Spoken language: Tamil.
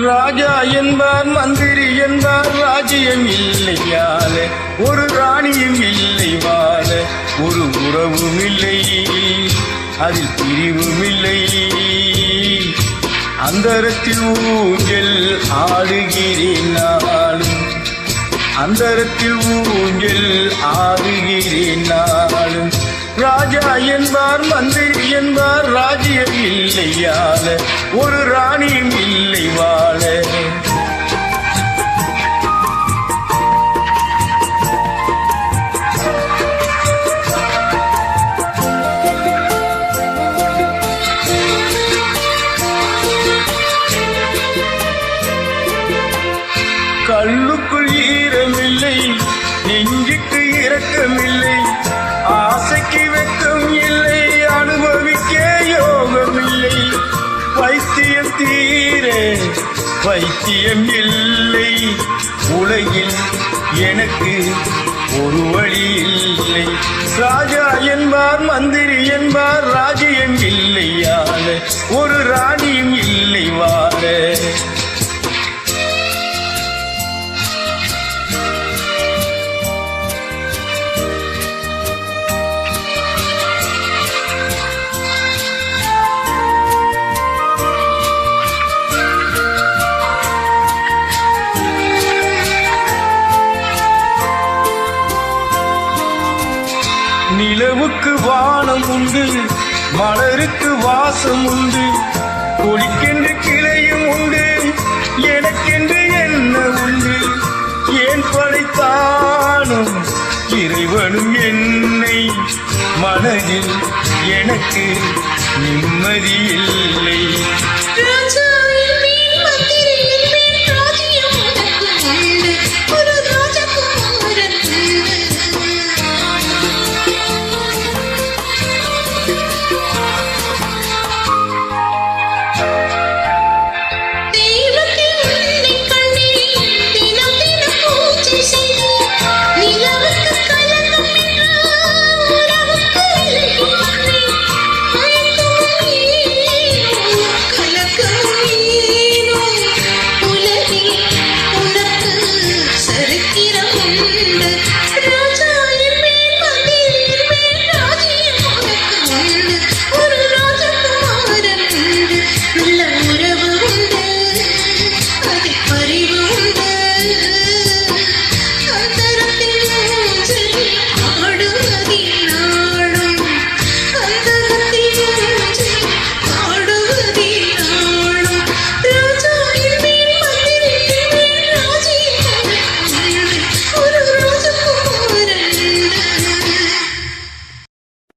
ராஜா என்பார் மந்திரி என்பார் ராஜ்யம் இல்லையால ஒரு ராணியும் இல்லை வாழ ஒரு உறவும் இல்லை அதில் பிரிவும் இல்லை அந்தரத்தில் ஊஞ்சல் ஆடுகிறேன் நாளும் அந்தரத்தில் ஊஞ்சல் ஆடுகிறேன் நாளும் ராஜா என்பார் மந்திரி என்பார் ராஜ்யம் இல்லையால ஒரு ராணியும் இல்லை வாழ கல்லுக்குள் ஈரமில்லை நெஞ்சுக்கு இரக்கமில்லை ஆசைக்கு வெட்கம் இல்லை அனுபவிக்க யோகமில்லை வைத்தியம் தீர வைத்தியம் இல்லை உலகில் எனக்கு ஒரு வழி இல்லை ராஜா என்பார் மந்திரி என்பார் ராஜ்யம் இல்லையால ஒரு ராணியும் இல்லை வாழ நிலவுக்கு வானம் உண்டு மலருக்கு வாசம் உண்டு கொடிக்கென்று கிளையும் உண்டு எனக்கென்று என்ன உண்டு ஏன் படைத்தானும் இறைவனும் என்னை மனதில் எனக்கு நிம்மதி இல்லை